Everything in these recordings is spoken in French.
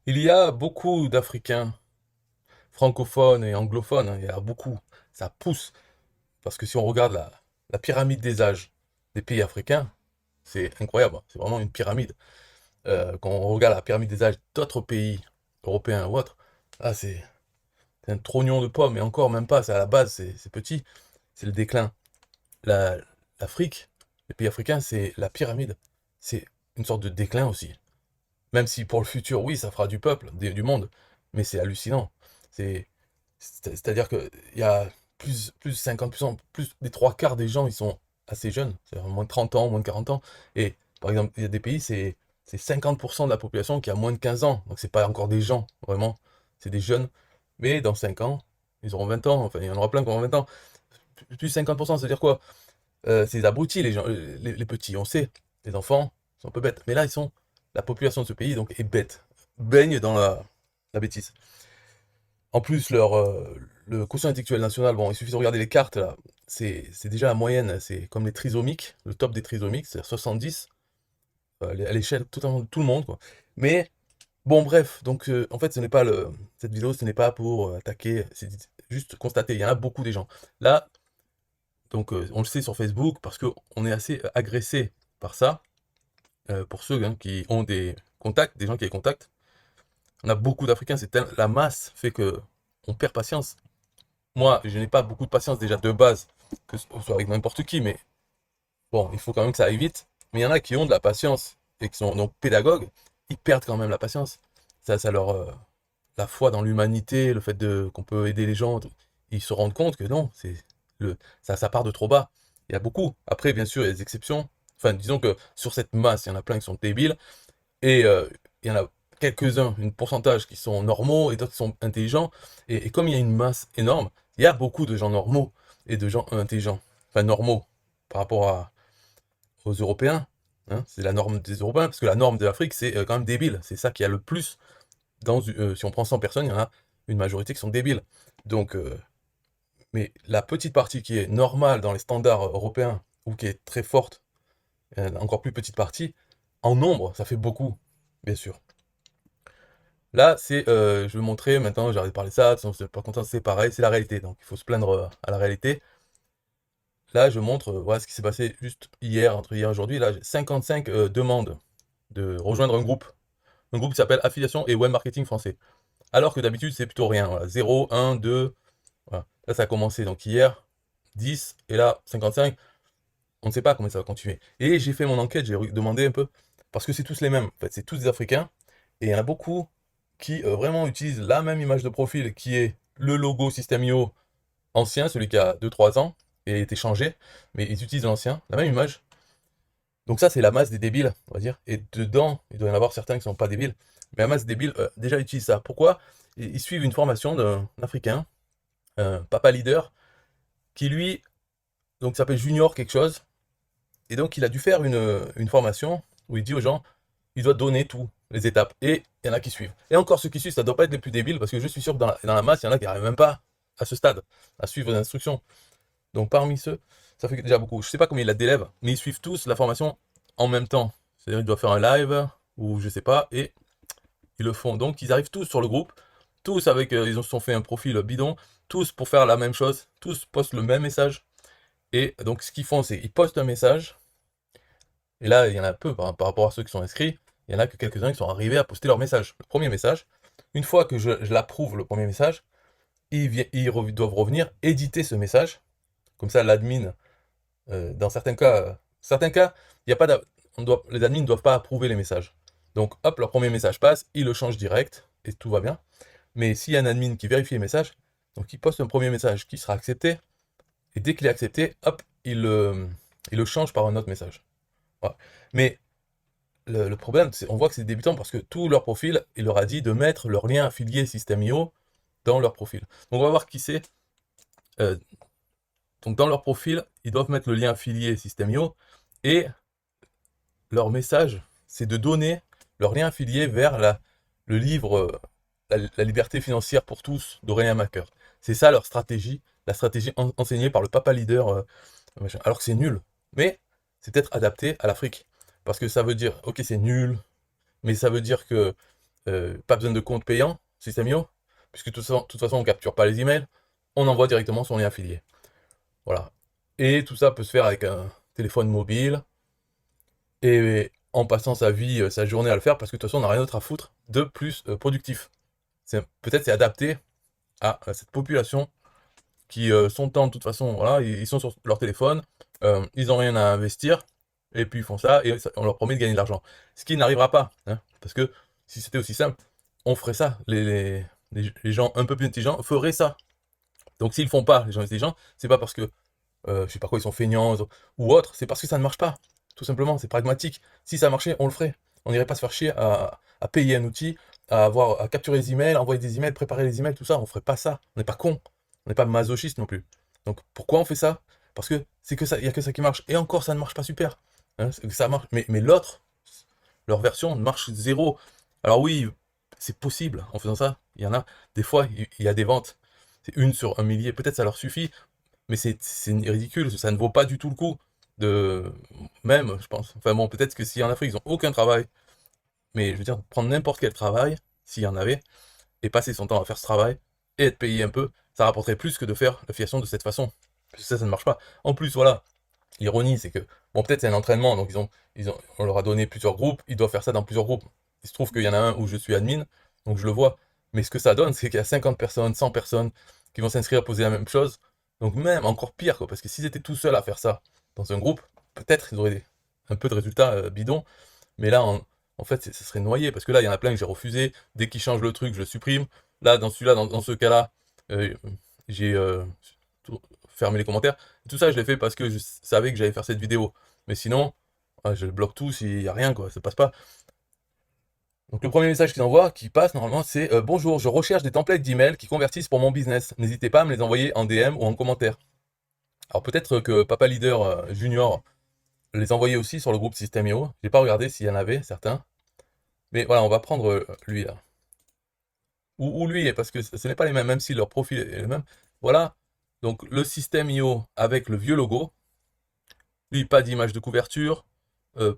Il y a beaucoup d'Africains francophones et anglophones, hein, il y a beaucoup. Ça pousse. Parce que si on regarde la pyramide des âges des pays africains, c'est incroyable. C'est vraiment une pyramide. Quand on regarde la pyramide des âges d'autres pays européens ou autres, ah, c'est un trognon de pomme. Et encore, même pas. C'est à la base, c'est petit. C'est le déclin. La- L'Afrique, les pays africains, c'est la pyramide. C'est une sorte de déclin aussi. Même si pour le futur, oui, ça fera du peuple, du monde, mais c'est hallucinant. C'est, C'est-à-dire qu'il y a plus de 50%, plus des trois quarts des gens, ils sont assez jeunes, c'est-à-dire moins de 30 ans, moins de 40 ans. Et par exemple, il y a des pays, c'est 50% de la population qui a moins de 15 ans. Donc c'est pas encore des gens, vraiment, c'est des jeunes. Mais dans 5 ans, ils auront 20 ans, enfin, il y en aura plein qui auront 20 ans. Plus de 50%, c'est-à-dire quoi? C'est des abrutis, les gens, les petits, on sait. Les enfants sont un peu bêtes. Mais là, la population de ce pays donc, est bête. Baigne dans la bêtise. En plus, le quotient intellectuel national, bon, il suffit de regarder les cartes, là. C'est déjà la moyenne. C'est comme les trisomiques, le top des trisomiques, c'est 70, à l'échelle totalement de tout le monde, quoi. Mais, bon, bref. Donc, en fait, cette vidéo, ce n'est pas pour attaquer, c'est juste constater. Il y en a beaucoup des gens. Là, donc, on le sait sur Facebook parce qu'on est assez agressé par ça. Pour ceux hein, qui ont des contacts, des gens qui les contactent. On a beaucoup d'Africains, la masse fait que on perd patience. Moi, je n'ai pas beaucoup de patience déjà de base, que ce soit avec n'importe qui, mais bon, il faut quand même que ça aille vite. Mais il y en a qui ont de la patience et qui sont donc pédagogues, ils perdent quand même la patience. Ça leur la foi dans l'humanité, le fait de qu'on peut aider les gens, ils se rendent compte que non, ça part de trop bas. Il y a beaucoup. Après, bien sûr, il y a des exceptions. Enfin, disons que sur cette masse, il y en a plein qui sont débiles. Et il y en a quelques-uns, une pourcentage qui sont normaux et d'autres qui sont intelligents. Et comme il y a une masse énorme, il y a beaucoup de gens normaux et de gens intelligents. Enfin, normaux par rapport aux Européens. Hein, c'est la norme des Européens, parce que la norme de l'Afrique, c'est quand même débile. C'est ça qui a le plus. Si on prend 100 personnes, il y en a une majorité qui sont débiles. Donc, mais la petite partie qui est normale dans les standards européens, ou qui est très forte, encore plus petite partie, en nombre, ça fait beaucoup, bien sûr. Là, je vais montrer maintenant, j'ai arrêté de parler de ça, sinon c'est pas content, c'est pareil, c'est la réalité. Donc il faut se plaindre à la réalité. Là, je montre voilà ce qui s'est passé juste hier, entre hier et aujourd'hui. Là, j'ai 55 demandes de rejoindre un groupe qui s'appelle Affiliation et Web Marketing Français. Alors que d'habitude, c'est plutôt rien. Voilà, 0, 1, 2, voilà. Là, ça a commencé donc hier, 10, et là, 55. On ne sait pas comment ça va continuer. Et j'ai fait mon enquête, j'ai demandé un peu, parce que c'est tous les mêmes. En fait, c'est tous des Africains, et il y en a beaucoup qui vraiment utilisent la même image de profil, qui est le logo System.io ancien, celui qui a 2 3 ans, et a été changé, mais ils utilisent l'ancien, la même image. Donc ça, c'est la masse des débiles, on va dire. Et dedans, il doit y en avoir certains qui ne sont pas débiles, mais la masse des débiles déjà utilise ça. Pourquoi? Ils suivent une formation d'un Africain, un papa leader, qui lui, donc s'appelle Junior quelque chose, et donc il a dû faire une formation où il dit aux gens, il doit donner tout, les étapes. Et il y en a qui suivent. Et encore ceux qui suivent, ça ne doit pas être les plus débiles, parce que je suis sûr que dans la masse, il y en a qui n'arrivent même pas à ce stade, à suivre les instructions. Donc parmi ceux, ça fait déjà beaucoup. Je ne sais pas combien il a d'élèves, mais ils suivent tous la formation en même temps. C'est-à-dire qu'ils doivent faire un live, ou je sais pas, et ils le font. Donc ils arrivent tous sur le groupe, tous avec, ils se sont fait un profil bidon, tous pour faire la même chose, tous postent le même message. Et donc ce qu'ils font, c'est qu'ils postent un message, et là, il y en a peu par rapport à ceux qui sont inscrits. Il y en a que quelques-uns qui sont arrivés à poster leur message. Le premier message, une fois que je l'approuve, le premier message, doivent revenir éditer ce message. Comme ça, l'admin, dans certains cas, il y a pas les admins ne doivent pas approuver les messages. Donc, hop, leur premier message passe, ils le changent direct, et tout va bien. Mais s'il y a un admin qui vérifie les messages, donc il poste un premier message qui sera accepté, et dès qu'il est accepté, hop, il le change par un autre message. Voilà. Mais le problème, c'est on voit que c'est des débutants parce que tout leur profil, il leur a dit de mettre leur lien affilié System.io dans leur profil. Donc on va voir qui c'est. Euh, donc dans leur profil, ils doivent mettre le lien affilié System.io et leur message, c'est de donner leur lien affilié vers le livre la liberté financière pour tous d'Aurélien Macker. C'est ça leur stratégie, la stratégie enseignée par le papa leader, alors que c'est nul. Mais c'est peut-être adapté à l'Afrique. Parce que ça veut dire, ok, c'est nul, mais ça veut dire que pas besoin de compte payant, System.io, puisque de toute façon, on ne capture pas les emails, on envoie directement son lien affilié. Voilà. Et tout ça peut se faire avec un téléphone mobile, et en passant sa vie, sa journée à le faire, parce que de toute façon, on n'a rien d'autre à foutre de plus productif. Peut-être c'est adapté à cette population qui sont temps, de toute façon, voilà, ils sont sur leur téléphone, ils n'ont rien à investir, et puis ils font ça, et on leur promet de gagner de l'argent. Ce qui n'arrivera pas, hein, parce que si c'était aussi simple, on ferait ça. Les gens un peu plus intelligents feraient ça. Donc s'ils ne font pas, les gens intelligents, c'est pas parce que, je sais pas quoi, ils sont feignants ou autre, c'est parce que ça ne marche pas. Tout simplement, c'est pragmatique. Si ça marchait, on le ferait. On n'irait pas se faire chier à payer un outil, à capturer les emails, envoyer des emails, préparer les emails, tout ça. On ferait pas ça. On n'est pas con. On n'est pas masochiste non plus. Donc pourquoi on fait ça? Parce que c'est que ça, il y a que ça qui marche. Et encore, ça ne marche pas super. Hein, ça marche, mais l'autre, leur version marche zéro. Alors oui, c'est possible en faisant ça. Il y en a. Des fois, il y a des ventes. C'est une sur un millier. Peut-être ça leur suffit. Mais c'est ridicule. Ça ne vaut pas du tout le coup. De même, je pense. Enfin bon, peut-être que si en Afrique, ils ont aucun travail. Mais je veux dire, prendre n'importe quel travail, s'il y en avait, et passer son temps à faire ce travail, et être payé un peu, ça rapporterait plus que de faire l'affiliation de cette façon. Parce que ça ne marche pas. En plus, voilà, l'ironie, c'est que, bon, peut-être c'est un entraînement, donc on leur a donné plusieurs groupes, ils doivent faire ça dans plusieurs groupes. Il se trouve qu'il y en a un où je suis admin, donc je le vois. Mais ce que ça donne, c'est qu'il y a 50 personnes, 100 personnes qui vont s'inscrire à poser la même chose. Donc même encore pire, quoi, parce que s'ils étaient tout seuls à faire ça dans un groupe, peut-être ils auraient un peu de résultats bidons. Mais là, en fait, ça serait noyé, parce que là, il y en a plein que j'ai refusé. Dès qu'ils changent le truc, je le supprime. Là, dans celui-là, dans ce cas-là, euh, j'ai fermé les commentaires. Tout ça, je l'ai fait parce que je savais que j'allais faire cette vidéo. Mais sinon, je bloque tout s'il n'y a rien, quoi. Ça passe pas. Donc le premier message qu'ils envoient, qui passe normalement, c'est bonjour, je recherche des templates d'email qui convertissent pour mon business. N'hésitez pas à me les envoyer en DM ou en commentaire. Alors peut-être que Papa Leader Junior les envoyait aussi sur le groupe System.io. J'ai pas regardé s'il y en avait certains. Mais voilà, on va prendre lui là. Ou lui, parce que ce n'est pas les mêmes, même si leur profil est le même. Voilà. Donc le System.io avec le vieux logo. Lui, pas d'image de couverture. Euh,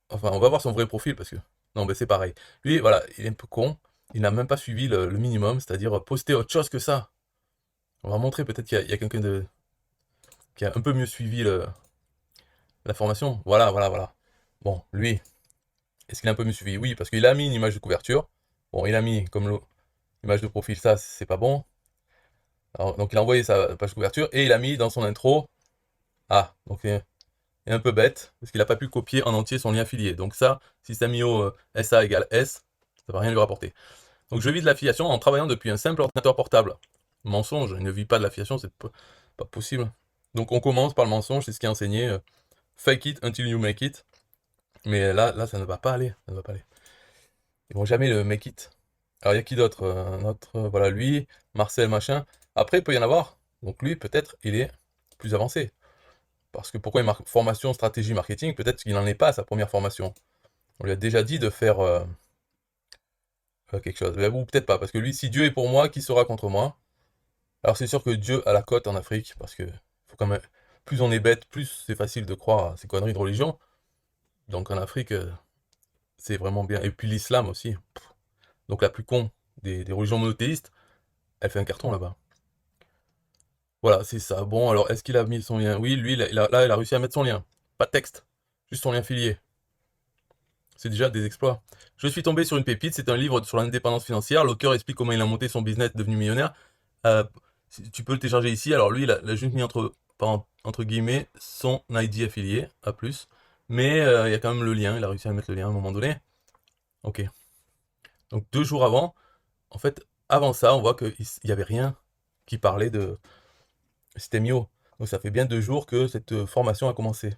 enfin, on va voir son vrai profil parce que. Non, mais c'est pareil. Lui, voilà, il est un peu con. Il n'a même pas suivi le minimum, c'est-à-dire poster autre chose que ça. On va montrer peut-être qu'il y a quelqu'un qui a un peu mieux suivi la formation. Voilà, voilà, voilà. Bon, lui, est-ce qu'il a un peu mieux suivi? Oui, parce qu'il a mis une image de couverture. Bon, il a mis comme l'image de profil, ça, c'est pas bon. Alors, donc il a envoyé sa page de couverture et il a mis dans son intro. Ah, donc il est un peu bête, parce qu'il n'a pas pu copier en entier son lien affilié. Donc ça, System.io SA égale S, ça va rien lui rapporter. Donc je vis de l'affiliation en travaillant depuis un simple ordinateur portable. Mensonge, il ne vit pas de l'affiliation, c'est pas possible. Donc on commence par le mensonge, c'est ce qui est enseigné. Fake it until you make it. Mais là, ça ne va pas aller. Ça ne va pas aller. Ils vont jamais le make it. Alors il y a qui d'autre? Un autre, voilà, lui, Marcel, machin. Après, il peut y en avoir. Donc lui, peut-être, il est plus avancé. Parce que pourquoi une formation stratégie marketing? Peut-être qu'il n'en est pas à sa première formation. On lui a déjà dit de faire quelque chose. Ou peut-être pas, parce que lui, si Dieu est pour moi, qui sera contre moi? Alors c'est sûr que Dieu a la cote en Afrique, parce que faut quand même, plus on est bête, plus c'est facile de croire à ces conneries de religion. Donc en Afrique, c'est vraiment bien. Et puis l'islam aussi. Donc la plus con des religions monothéistes, elle fait un carton là-bas. Voilà, c'est ça. Bon, alors est-ce qu'il a mis son lien? Oui, lui, là, il a réussi à mettre son lien. Pas de texte, juste son lien filié. C'est déjà des exploits. Je suis tombé sur une pépite, c'est un livre sur l'indépendance financière. L'auteur explique comment il a monté son business devenu millionnaire. Euh, Tu peux le télécharger ici. Alors lui, il a juste mis entre guillemets son ID affilié, à plus. Mais il y a quand même le lien, il a réussi à mettre le lien à un moment donné. Ok. Donc 2 jours avant, en fait, avant ça, on voit qu'il n'y avait rien qui parlait de System.io. Donc ça fait bien 2 jours que cette formation a commencé.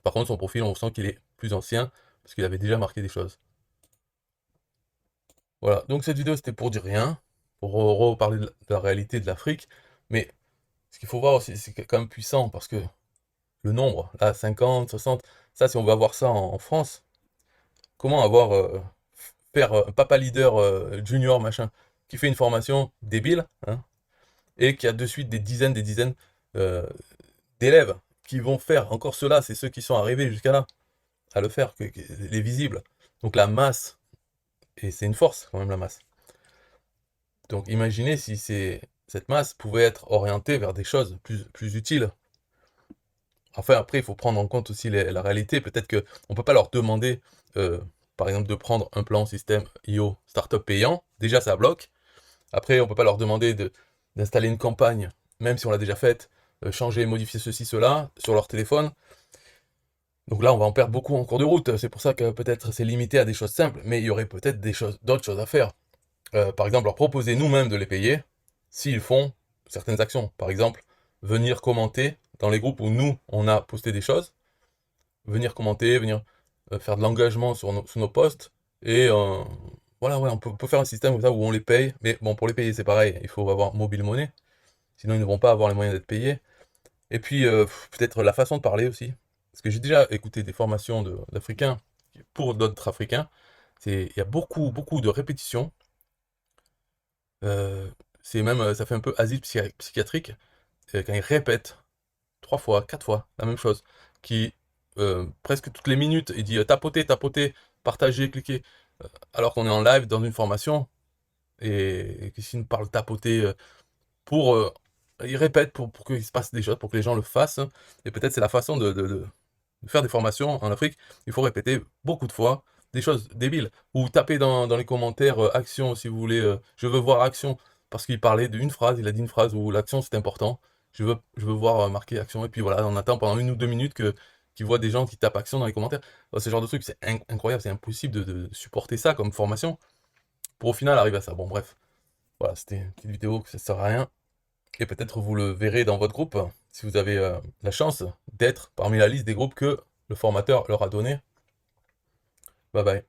Par contre, son profil, on sent qu'il est plus ancien, parce qu'il avait déjà marqué des choses. Voilà, donc cette vidéo c'était pour dire rien, pour reparler de la réalité de l'Afrique, mais ce qu'il faut voir aussi, c'est quand même puissant, parce que le nombre, là, 50, 60, ça si on veut avoir ça en France, comment avoir, faire un papa leader junior, machin, qui fait une formation débile, hein, et qui a de suite des dizaines euh, d'élèves qui vont faire encore cela, c'est ceux qui sont arrivés jusqu'à là, à le faire, les visibles. Donc la masse Et c'est une force quand même la masse. Donc imaginez si cette masse pouvait être orientée vers des choses plus utiles. Enfin, après, il faut prendre en compte aussi la réalité. Peut-être qu'on ne peut pas leur demander, par exemple, de prendre un plan système IO startup payant. Déjà, ça bloque. Après, on ne peut pas leur demander d'installer une campagne, même si on l'a déjà faite, changer, modifier ceci, cela, sur leur téléphone. Donc là, on va en perdre beaucoup en cours de route. C'est pour ça que peut-être c'est limité à des choses simples, mais il y aurait peut-être d'autres choses à faire. Par exemple, leur proposer nous-mêmes de les payer s'ils font certaines actions. Par exemple, venir commenter dans les groupes où nous, on a posté des choses, venir commenter, venir faire de l'engagement sur nos posts, et voilà, ouais, on peut faire un système comme ça où on les paye, mais bon, pour les payer, c'est pareil, il faut avoir mobile money, sinon ils ne vont pas avoir les moyens d'être payés. Et puis, peut-être la façon de parler aussi, parce que j'ai déjà écouté des formations d'Africains pour d'autres Africains, il y a beaucoup, beaucoup de répétitions. Euh, c'est même, ça fait un peu asile psychiatrique, quand ils répètent 3 fois, 4 fois la même chose, qui presque toutes les minutes, il dit tapoter, tapoter, partager, cliquer, alors qu'on est en live dans une formation, et que s'il nous parle tapoter, pour, il répète pour qu'il se passe des choses, pour que les gens le fassent, et peut-être c'est la façon de faire des formations en Afrique, il faut répéter beaucoup de fois des choses débiles, ou taper dans les commentaires action si vous voulez, je veux voir action, parce qu'il parlait d'une phrase, il a dit une phrase où l'action c'est important, je veux voir marquer action, et puis voilà, on attend pendant 1 ou 2 minutes qu'il voit des gens qui tapent action dans les commentaires. Ce genre de truc, c'est incroyable, c'est impossible de supporter ça comme formation, pour au final arriver à ça. Bon bref, voilà, c'était une petite vidéo que ça sert à rien, et peut-être vous le verrez dans votre groupe, si vous avez la chance d'être parmi la liste des groupes que le formateur leur a donné. Bye bye.